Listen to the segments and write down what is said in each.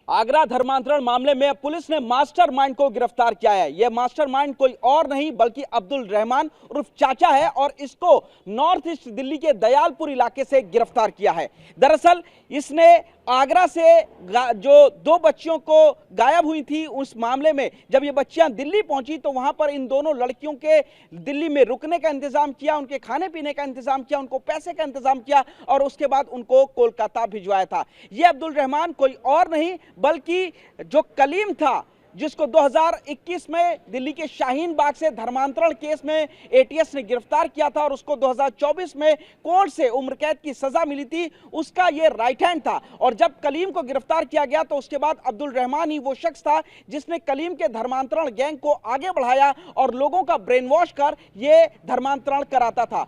आगरा धर्मांतरण मामले में पुलिस ने मास्टरमाइंड को गिरफ्तार किया है। यह मास्टरमाइंड कोई और नहीं बल्कि अब्दुल रहमान उर्फ चाचा है और इसको नॉर्थ ईस्ट दिल्ली के दयालपुर इलाके से गिरफ्तार किया है। दरअसल इसने आगरा से जो दो बच्चियों को गायब हुई थी उस मामले में जब ये बच्चियां दिल्ली पहुंची तो वहां पर इन दोनों लड़कियों के दिल्ली में रुकने का इंतजाम किया, उनके खाने पीने का इंतजाम किया, उनको पैसे का इंतजाम किया और उसके बाद उनको कोलकाता भिजवाया था। ये अब्दुल रहमान कोई और नहीं बल्कि जो कलीम था जिसको 2021 में दिल्ली के शाहीन बाग से धर्मांतरण केस में एटीएस ने गिरफ्तार किया था और उसको 2024 में कोर्ट से उम्र कैद की सजा मिली थी, उसका ये राइट हैंड था। और जब कलीम को गिरफ्तार किया गया तो उसके बाद अब्दुल रहमान ही वो शख्स था जिसने कलीम के धर्मांतरण गैंग को आगे बढ़ाया और लोगों का ब्रेन वॉश कर ये धर्मांतरण कराता था।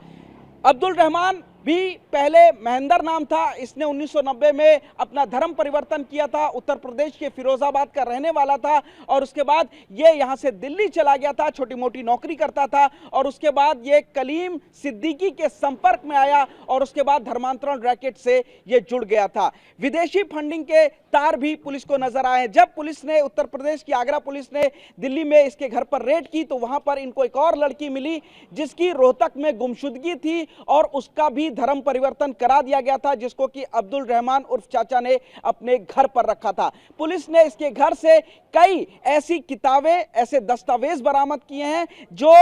अब्दुल रहमान भी पहले महेंद्र नाम था, इसने 1990 में अपना धर्म परिवर्तन किया था, उत्तर प्रदेश के फिरोजाबाद का रहने वाला था और उसके बाद ये यहां से दिल्ली चला गया था, छोटी मोटी नौकरी करता था और उसके बाद ये कलीम सिद्दीकी के संपर्क में आया और उसके बाद धर्मांतरण रैकेट से ये जुड़ गया था। विदेशी फंडिंग के तार भी पुलिस को नजर आए। जब पुलिस ने उत्तर प्रदेश की आगरा पुलिस ने दिल्ली में इसके घर पर रेड की तो वहां पर इनको एक और लड़की मिली जिसकी रोहतक में गुमशुदगी थी और उसका भी धर्म परिवर्तन करा दिया गया था जिसको कि अब्दुल रहमान उर्फ चाचा ने अपने घर पर रखा था। पुलिस ने इसके घर से कई ऐसी किताबें, ऐसे दस्तावेज बरामद किए हैं जो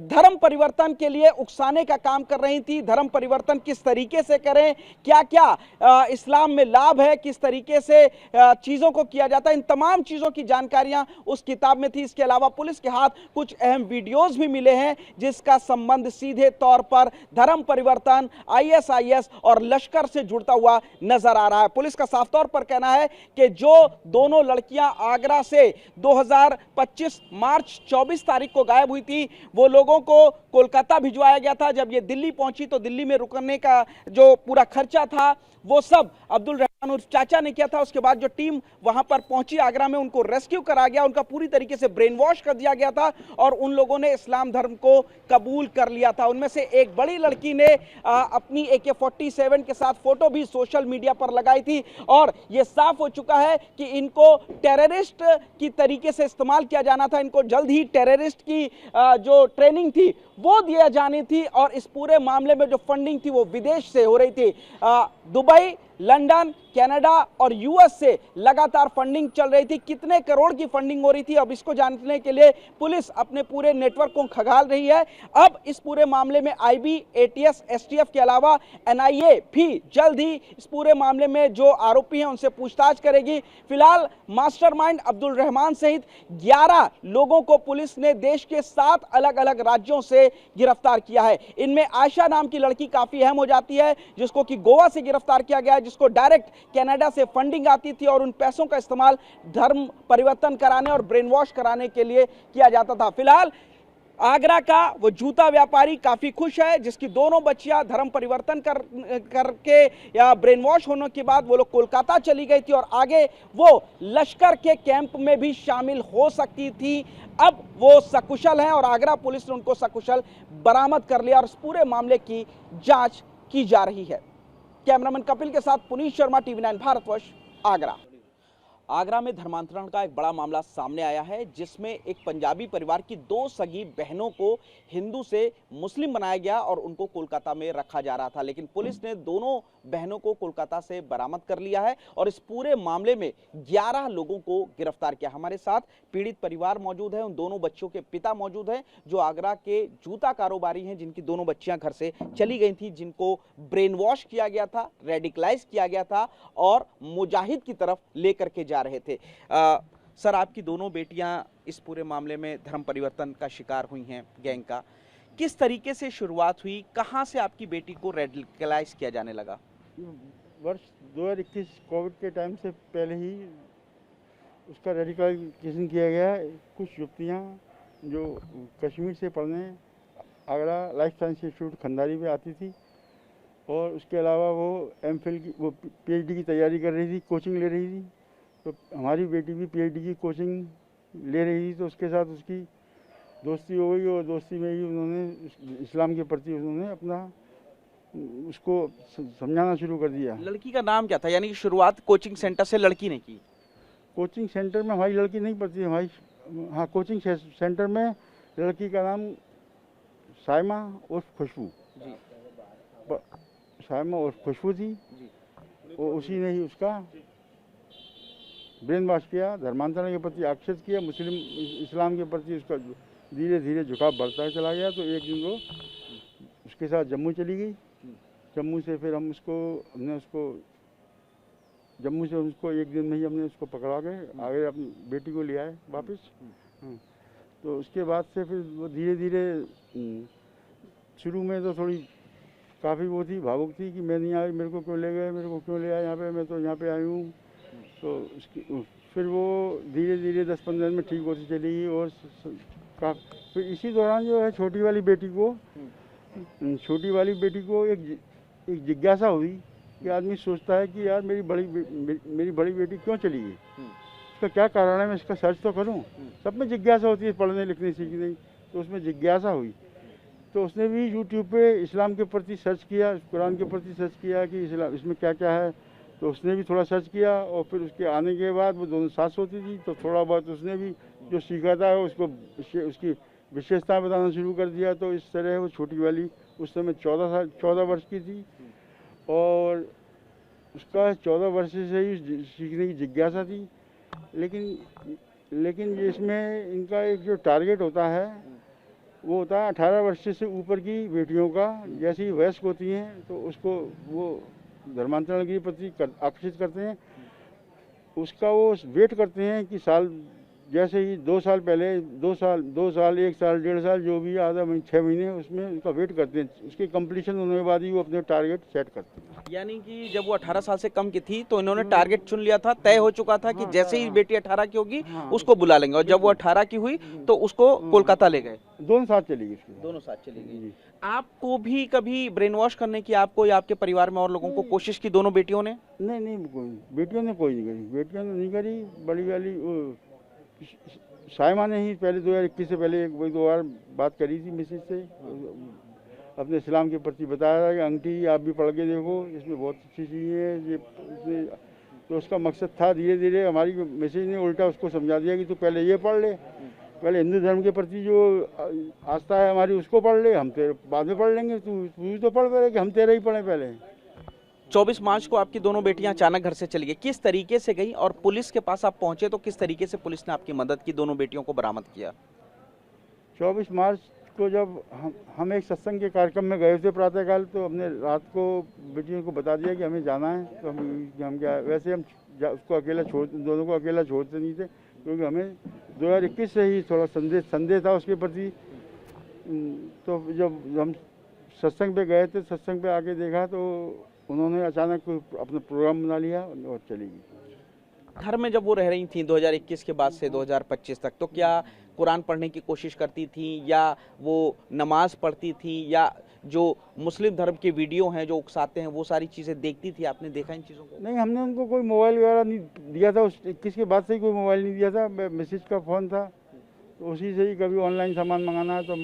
धर्म परिवर्तन के लिए उकसाने का काम कर रही थी। धर्म परिवर्तन किस तरीके से करें, क्या क्या इस्लाम में लाभ है, किस तरीके से चीजों को किया जाता है, इन तमाम चीजों की जानकारियां उस किताब में थी। इसके अलावा पुलिस के हाथ कुछ अहम वीडियोज भी मिले हैं जिसका संबंध सीधे तौर पर धर्म परिवर्तन, आईएसआईएस और लश्कर से जुड़ता हुआ नजर आ रहा है। पुलिस का साफ तौर पर कहना है कि जो दोनों लड़कियां आगरा से 2025 मार्च 24 तारीख को गायब हुई थी वो लोगों को कोलकाता भिजवाया गया था। जब ये दिल्ली पहुंची तो दिल्ली में रुकने का जो पूरा खर्चा था वो सब अब्दुल रहमान उर्फ चाचा ने किया था। उसके बाद जो टीम वहां पर पहुंची आगरा में उनको रेस्क्यू करा गया, उनका पूरी तरीके से ब्रेन वॉश कर दिया गया था और उन लोगों ने इस्लाम धर्म को कबूल कर लिया था। उनमें से एक बड़ी लड़की ने अपनी AK-47 के साथ फोटो भी सोशल मीडिया पर लगाई थी और यह साफ हो चुका है कि इनको टेररिस्ट की तरीके से इस्तेमाल किया जाना था। इनको जल्द ही टेररिस्ट की जो ट्रेनिंग थी वो दिया जानी थी और इस पूरे मामले में जो फंडिंग थी वो विदेश से हो रही थी। दुबई, लंदन, कनाडा और यूएस से लगातार फंडिंग चल रही थी। कितने करोड़ की फंडिंग हो रही थी अब इसको जानने के लिए पुलिस अपने पूरे नेटवर्क को खंगाल रही है। अब इस पूरे मामले में आईबी, एटीएस, एसटीएफ के अलावा एनआईए भी जल्द ही इस पूरे मामले में जो आरोपी हैं उनसे पूछताछ करेगी। फिलहाल मास्टरमाइंड अब्दुल रहमान सहित 11 लोगों को पुलिस ने देश के 7 अलग अलग राज्यों से गिरफ्तार किया है। इनमें आयशा नाम की लड़की काफी अहम हो जाती है जिसको कि गोवा से गिरफ्तार किया गया, जिसको डायरेक्ट कनाडा से फंडिंग आती थी और उन पैसों का इस्तेमाल धर्म परिवर्तन कराने और ब्रेन वॉश कराने के लिए किया जाता था। फिलहाल आगरा का वो जूता व्यापारी काफी खुश है जिसकी दोनों बच्चियां धर्म परिवर्तन करके या ब्रेन वॉश होने के बाद वो लोग कोलकाता चली गई थी और आगे वो लश्कर के कैंप में भी शामिल हो सकती थी। अब वो सकुशल हैं और आगरा पुलिस ने उनको सकुशल बरामद कर लिया और इस पूरे मामले की जांच की जा रही है। कैमरामैन कपिल के साथ पुनीत शर्मा, TV9 भारतवर्ष, आगरा। आगरा में धर्मांतरण का एक बड़ा मामला सामने आया है जिसमें एक पंजाबी परिवार की 2 सगी बहनों को हिंदू से मुस्लिम बनाया गया और उनको कोलकाता में रखा जा रहा था, लेकिन पुलिस ने दोनों बहनों को कोलकाता से बरामद कर लिया है और इस पूरे मामले में 11 लोगों को गिरफ्तार किया। हमारे साथ पीड़ित परिवार मौजूद है, उन दोनों बच्चों के पिता मौजूद हैं जो आगरा के जूता कारोबारी हैं जिनकी दोनों बच्चियां घर से चली गई थी, जिनको ब्रेन वॉश किया गया था, रेडिकलाइज किया गया था और मुजाहिद की तरफ लेकर के जा रहे थे। सर, आपकी दोनों बेटियां इस पूरे मामले में धर्म परिवर्तन का शिकार हुई हैं गैंग का, किस तरीके से शुरुआत हुई, कहां से आपकी बेटी को रेडिकलाइज किया जाने लगा? वर्ष 2021 कोविड के टाइम से पहले ही उसका रेडिकलाइजेशन किया गया है। कुछ युवतियाँ जो कश्मीर से पढ़ने आगरा लाइफ साइंस इंस्टीट्यूट खंडारी में आती थी और उसके अलावा वो MPhil की वो PhD की तैयारी कर रही थी, कोचिंग ले रही थी। तो हमारी बेटी भी PhD की कोचिंग ले रही थी तो उसके साथ उसकी दोस्ती हो गई और दोस्ती में ही उन्होंने इस्लाम के प्रति उन्होंने अपना उसको समझाना शुरू कर दिया। लड़की का नाम क्या था? यानी कि शुरुआत कोचिंग सेंटर से लड़की ने की? कोचिंग सेंटर में हमारी लड़की नहीं पढ़ती है, हमारी, हाँ, कोचिंग सेंटर में लड़की का नाम साइमा उर्फ खुशबू जी। साइमा उर्फ खुशबू थी जी। और उसी ने ही उसका ब्रेन वॉश किया, धर्मांतरण के प्रति आकर्षित किया, मुस्लिम इस्लाम के प्रति उसका धीरे धीरे झुकाव बढ़ता चला गया। तो एक दिन वो उसके साथ जम्मू चली गई। जम्मू से फिर हमने उसको जम्मू से उसको एक दिन में ही हमने उसको पकड़ा के आगे अपनी बेटी को ले आए वापस। तो उसके बाद से फिर वो धीरे धीरे, शुरू में तो थोड़ी काफ़ी वो थी, भावुक थी कि मैं नहीं आई, मेरे को क्यों ले गए, मेरे को क्यों ले आए यहाँ पे, मैं तो यहाँ पे आई हूँ। तो उसकी फिर वो धीरे धीरे 10-15 दिन में ठीक होती चली गई। और फिर इसी दौरान जो है छोटी वाली बेटी को एक जिज्ञासा हुई कि आदमी सोचता है कि यार मेरी बड़ी बेटी क्यों चली गई, इसका क्या कारण है, मैं इसका सर्च तो करूं। सब में जिज्ञासा होती है, पढ़ने लिखने सीखने। तो उसमें जिज्ञासा हुई, तो उसने भी यूट्यूब पे इस्लाम के प्रति सर्च किया, कुरान के प्रति सर्च किया कि इस्लाम इसमें क्या क्या है। तो उसने भी थोड़ा सर्च किया और फिर उसके आने के बाद वो दोनों साथ सोती थी। तो थोड़ा बहुत उसने भी जो सीखा था उसको उसकी विशेषता बताना शुरू कर दिया। तो इस तरह वो छोटी वाली उस समय 14 वर्ष की थी और उसका 14 वर्ष से ही सीखने की जिज्ञासा थी। लेकिन इसमें इनका एक जो टारगेट होता है वो होता है 18 वर्ष से ऊपर की बेटियों का। जैसे ही वयस्क होती हैं तो उसको वो धर्मांतरण के प्रति आकर्षित करते हैं। उसका वो वेट करते हैं कि साल, जैसे ही 2 साल पहले 2 साल 1 साल 1.5 साल जो भी आधा महीने 6 महीने उसमें उसका वेट करते हैं। उसके कंप्लीशन होने के बाद ही वो अपने टारगेट सेट करते हैं। यानी कि जब वो 18 साल से कम की थी तो इन्होंने टारगेट चुन लिया था, तय हो चुका था कि जैसे ही बेटी 18 की होगी उसको बुला लेंगे। और जब वो 18 की हुई तो उसको कोलकाता ले गए। दोनों साथ चली गई। दोनों साथ चली गई। आपको भी कभी ब्रेन वॉश करने की, आपको या आपके परिवार में और लोगों को कोशिश की दोनों बेटियों ने? नहीं, बेटियों ने कोई नहीं करी। बेटियों ने नहीं करी। बड़ी वाली साइमा ने ही पहले 2021 से पहले 1-2 बार बात करी थी मिसेज से, अपने इस्लाम के प्रति बताया था कि आंटी आप भी पढ़ के देखो, इसमें बहुत अच्छी चीज़ें हैं ये। तो उसका मकसद था धीरे धीरे, हमारी मिसेज ने उल्टा उसको समझा दिया कि तू पहले ये पढ़ ले, पहले हिंदू धर्म के प्रति जो आस्था है हमारी उसको पढ़ ले, हम तेरे बाद में पढ़ लेंगे, तू तो पढ़ पहले कि हम तेरे ही पढ़े पहले। 24 मार्च को आपकी दोनों बेटियां अचानक घर से चली गई, किस तरीके से गई और पुलिस के पास आप पहुंचे तो किस तरीके से पुलिस ने आपकी मदद की, दोनों बेटियों को बरामद किया? 24 मार्च को जब हम एक सत्संग के कार्यक्रम में गए थे प्रातःकाल, तो हमने रात को बेटियों को बता दिया कि हमें जाना है। तो हम क्या, वैसे हम उसको दोनों को अकेला छोड़ते नहीं थे, क्योंकि हमें 2021 से ही थोड़ा संदेह था उसके प्रति। तो जब हम सत्संग पे गए थे, सत्संग पे आके देखा तो उन्होंने अचानक अपना प्रोग्राम बना लिया और चली गई। घर में जब वो रह रही थी 2021 के बाद से 2025 तक, तो क्या कुरान पढ़ने की कोशिश करती थी या वो नमाज पढ़ती थी या जो मुस्लिम धर्म के वीडियो हैं जो उकसाते हैं वो सारी चीज़ें देखती थी? आपने देखा इन चीज़ों को? नहीं, हमने उनको कोई मोबाइल वगैरह नहीं दिया था। उस 21 के बाद से ही कोई मोबाइल नहीं दिया था। मैसेज का फ़ोन था, तो उसी से ही कभी ऑनलाइन सामान मंगाना है तो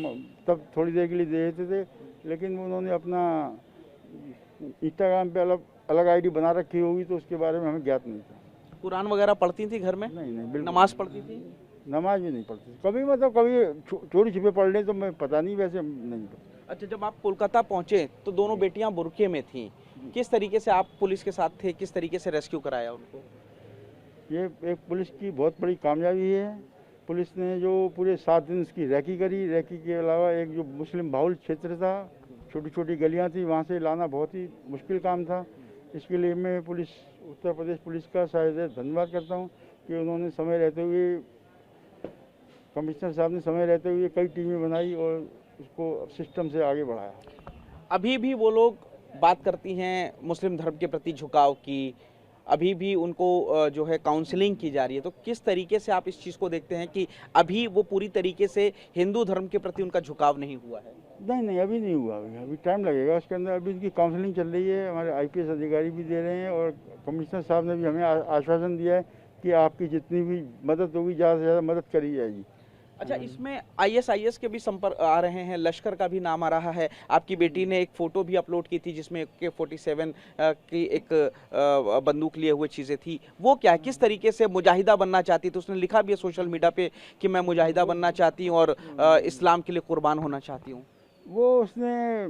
तब थोड़ी देर के लिए दे देते थे। लेकिन उन्होंने अपना इंस्टाग्राम पे अलग आईडी बना रखी होगी, तो उसके बारे में हमें ज्ञात नहीं था। कुरान वगैरह पढ़ती थी घर में? नहीं, बिल्कुल। नमाज पढ़ती थी? नमाज भी नहीं पढ़ती कभी, मतलब कभी चोरी छिपे पढ़ लें तो मैं पता नहीं, वैसे नहीं पढ़ती। अच्छा, जब आप कोलकाता पहुंचे तो दोनों बेटियां बुरके में थीं, किस तरीके से आप पुलिस के साथ थे, किस तरीके से रेस्क्यू कराया उनको? ये एक पुलिस की बहुत बड़ी कामयाबी है। पुलिस ने जो पूरे 7 दिन उसकी रैकी करी। रैकी के अलावा एक जो मुस्लिम बाहुल क्षेत्र था, छोटी छोटी गलियां थी, वहाँ से लाना बहुत ही मुश्किल काम था। इसके लिए मैं उत्तर प्रदेश पुलिस का शायद धन्यवाद करता हूँ कि उन्होंने समय रहते हुए, कमिश्नर साहब ने समय रहते हुए कई टीमें बनाई और उसको सिस्टम से आगे बढ़ाया। अभी भी वो लोग बात करती हैं मुस्लिम धर्म के प्रति झुकाव की, अभी भी उनको जो है काउंसलिंग की जा रही है, तो किस तरीके से आप इस चीज़ को देखते हैं कि अभी वो पूरी तरीके से हिंदू धर्म के प्रति उनका झुकाव नहीं हुआ है? नहीं, अभी नहीं हुआ। अभी टाइम लगेगा उसके अंदर। अभी उनकी काउंसलिंग चल रही है, हमारे IPS अधिकारी भी दे रहे हैं और कमिश्नर साहब ने भी हमें आश्वासन दिया है कि आपकी जितनी भी मदद होगी ज़्यादा से ज़्यादा मदद करी जाएगी। अच्छा, इसमें आईएसआईएस के भी संपर्क आ रहे हैं, लश्कर का भी नाम आ रहा है। आपकी बेटी ने एक फोटो भी अपलोड की थी जिसमें AK-47 की एक बंदूक लिए हुए चीजें थी। वो क्या है, किस तरीके से मुजाहिदा बनना चाहती थी? उसने लिखा भी है सोशल मीडिया पे कि मैं मुजाहिदा बनना चाहती हूँ और इस्लाम के लिए कुर्बान होना चाहती हूँ। वो उसने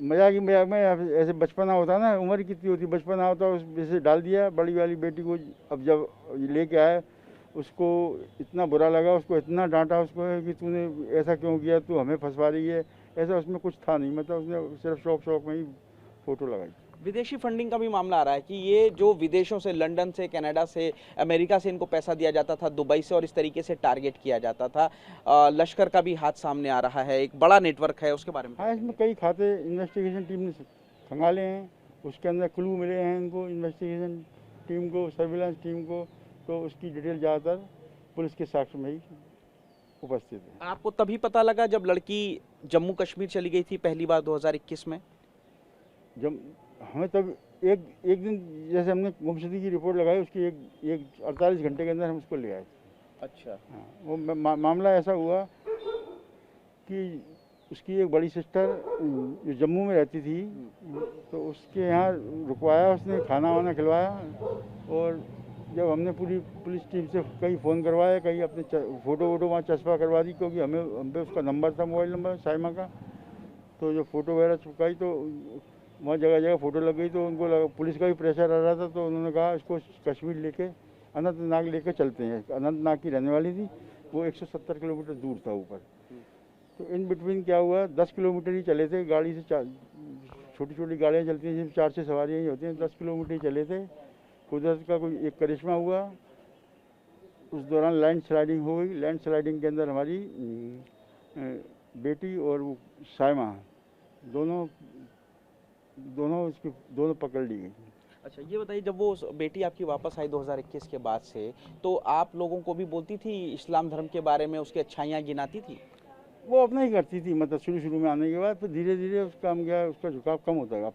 मजाक ही मजाक में, ऐसे बचपना होता है ना, उम्र कितनी होती है, बचपना होता है, उस जैसे डाल दिया। बड़ी वाली बेटी को अब जब लेके आए, उसको इतना बुरा लगा, उसको इतना डांटा उसको कि तूने ऐसा क्यों किया, तू हमें फंसवा रही है। ऐसा उसमें कुछ था नहीं, मतलब उसने सिर्फ शौक शौक में ही फ़ोटो लगाई। विदेशी फंडिंग का भी मामला आ रहा है कि ये जो विदेशों से, लंदन से, कनाडा से, अमेरिका से इनको पैसा दिया जाता था, दुबई से, और इस तरीके से टारगेट किया जाता था। लश्कर का भी हाथ सामने आ रहा है, एक बड़ा नेटवर्क है, उसके बारे में। हाँ, इसमें कई खाते इन्वेस्टिगेशन टीम ने खंगाले हैं, उसके अंदर क्लू मिले हैं इनको, इन्वेस्टिगेशन टीम को, सर्विलांस टीम को। तो उसकी डिटेल ज़्यादातर पुलिस के साक्ष्य में ही उपस्थित है। आपको तभी पता लगा जब लड़की जम्मू कश्मीर चली गई थी पहली बार 2021 में? जब हमें तब एक दिन जैसे हमने गुमशुदगी की रिपोर्ट लगाई, उसकी एक 48 घंटे के अंदर हम उसको ले आए। अच्छा। हाँ, वो मामला ऐसा हुआ कि उसकी एक बड़ी सिस्टर जो जम्मू में रहती थी, तो उसके यहाँ रुकवाया, उसने खाना वाना खिलवाया। और जब हमने पूरी पुलिस टीम से कहीं फ़ोन करवाया, कहीं अपने फ़ोटो वोटो वहाँ चस्पा करवा दी, क्योंकि हम पे उसका नंबर था, मोबाइल नंबर साइमा का। तो जो फ़ोटो वगैरह चुकाई, तो वहाँ जगह जगह फ़ोटो लग गई, तो उनको लगा, पुलिस का भी प्रेशर आ रहा था, तो उन्होंने कहा इसको कश्मीर लेके अनंतनाग लेके चलते हैं। अनंतनाग की रहने वाली थी, वो 170 किलोमीटर दूर था ऊपर। तो इन बिटवीन क्या हुआ, 10 किलोमीटर ही चले थे गाड़ी से, छोटी छोटी गाड़ियाँ चलती हैं जिसमें 4 से सवारियाँ ही होती हैं, 10 किलोमीटर ही चले थे। कुदरत का कोई एक करिश्मा हुआ, उस दौरान लैंड स्लाइडिंग हो गई। लैंड स्लाइडिंग के अंदर हमारी बेटी और वो साइमा दोनों पकड़ ली गई। अच्छा, ये बताइए, जब वो बेटी आपकी वापस आई 2021 के बाद से, तो आप लोगों को भी बोलती थी इस्लाम धर्म के बारे में, उसकी अच्छाइयाँ गिनाती थी? वो अपना ही करती थी, मतलब शुरू में आने के बाद, फिर धीरे धीरे उसका हम क्या, उसका झुकाव कम होता है,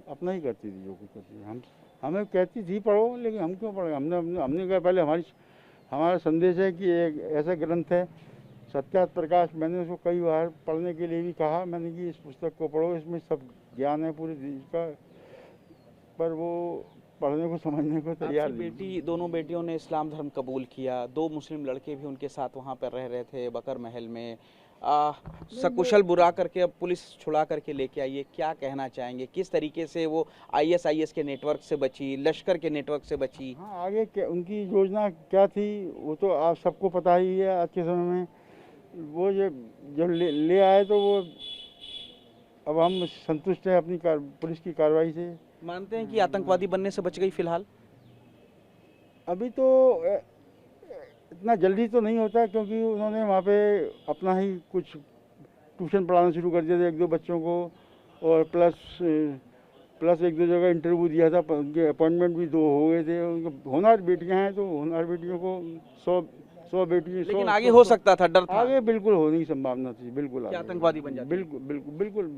अपना ही करती थी जो कुछ करती थी। हमें कहती थी पढ़ो, लेकिन हम क्यों पढ़े। हमने कहा पहले हमारा संदेश है कि एक ऐसा ग्रंथ है सत्यात प्रकाश, मैंने उसको कई बार पढ़ने के लिए भी कहा, मैंने कि इस पुस्तक को पढ़ो, इसमें सब ज्ञान है पूरे देश का, पर वो पढ़ने को समझने को तैयार नहीं। दोनों बेटियों ने इस्लाम धर्म कबूल किया, 2 मुस्लिम लड़के भी उनके साथ वहाँ पर रह रहे थे बकर महल में। सकुशल बुरा करके अब पुलिस छुड़ा करके लेके आई है, क्या कहना चाहेंगे? किस तरीके से वो ISIS के नेटवर्क से बची, लश्कर के नेटवर्क से बची? हाँ, आगे क्या उनकी योजना क्या थी वो तो आप सबको पता ही है। आज के समय में वो जब ले आए, तो वो अब हम संतुष्ट हैं अपनी पुलिस की कार्रवाई से। मानते हैं कि आतंकवादी बनने से बच गई फिलहाल? अभी तो इतना जल्दी तो नहीं होता, क्योंकि उन्होंने वहाँ पे अपना ही कुछ ट्यूशन पढ़ाना शुरू कर दिया था 1-2 बच्चों को, और प्लस 1-2 जगह इंटरव्यू दिया था, उनके अपॉइंटमेंट भी 2 हो गए थे। उनको होनहार बेटियाँ हैं, तो होनहार बेटियों को 100 बेटियाँ, लेकिन आगे हो सकता था, डर था? आगे बिल्कुल होने की संभावना थी, बिल्कुल आतंकवादी बन जाती। बिल्कुल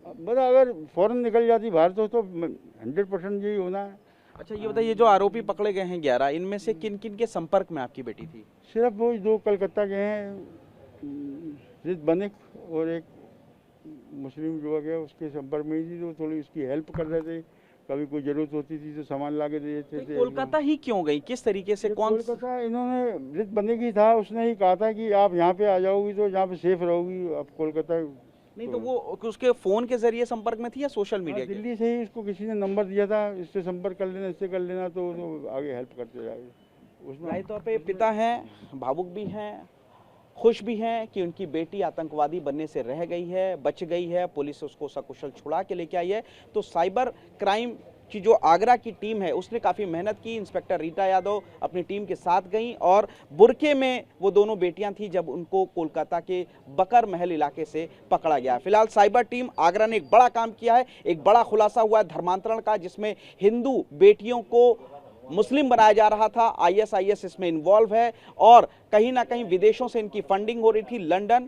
मतलब अगर फौरन निकल जाती बाहर, तो 100% यही होना है। अच्छा, ये बताइए, जो आरोपी पकड़े गए हैं 11, इनमें से किन किन के संपर्क में आपकी बेटी थी? सिर्फ वो 2 कलकत्ता के हैं, रित बनिक और एक मुस्लिम युवक है, उसके संपर्क में ही थी, तो थोड़ी उसकी हेल्प कर रहे थे। कभी कोई जरूरत होती थी तो सामान ला के दे देते थे। कोलकाता ही क्यों गई, किस तरीके से? कौन कोलकाता? इन्होंने रित बनिक ही था, उसने ही कहा था कि आप यहाँ पे आ जाओगी तो यहाँ पे सेफ रहोगी, आप कोलकाता। नहीं, तो वो उसके फोन के जरिए संपर्क में थी या सोशल मीडिया के? दिल्ली से ही उसको किसी ने नंबर दिया था, इससे संपर्क कर लेना, इससे कर लेना, तो आगे हेल्प करते जाए। उसमें तौर पे पिता हैं, भावुक भी हैं, खुश भी हैं कि उनकी बेटी आतंकवादी बनने से रह गई है, बच गई है, पुलिस उसको सकुशल छुड़ा के लेके आई है। तो साइबर क्राइम की जो आगरा की टीम है उसने काफ़ी मेहनत की। इंस्पेक्टर रीटा यादव अपनी टीम के साथ गई और बुरके में वो दोनों बेटियां थी जब उनको कोलकाता के बकर महल इलाके से पकड़ा गया। फिलहाल साइबर टीम आगरा ने एक बड़ा काम किया है, एक बड़ा खुलासा हुआ है धर्मांतरण का, जिसमें हिंदू बेटियों को मुस्लिम बनाया जा रहा था। ISIS इसमें इन्वॉल्व है और कहीं ना कहीं विदेशों से इनकी फंडिंग हो रही थी। लंदन,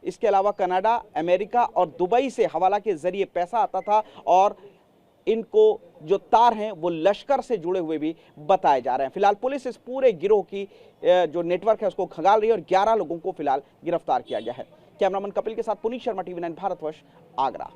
इसके अलावा कनाडा, अमेरिका और दुबई से हवाला के जरिए पैसा आता था और इनको जो तार हैं वो लश्कर से जुड़े हुए भी बताए जा रहे हैं। फिलहाल पुलिस इस पूरे गिरोह की जो नेटवर्क है उसको खंगाल रही है और 11 लोगों को फिलहाल गिरफ्तार किया गया है। कैमरामैन कपिल के साथ पुनीत शर्मा, TV9 भारतवर्ष, आगरा।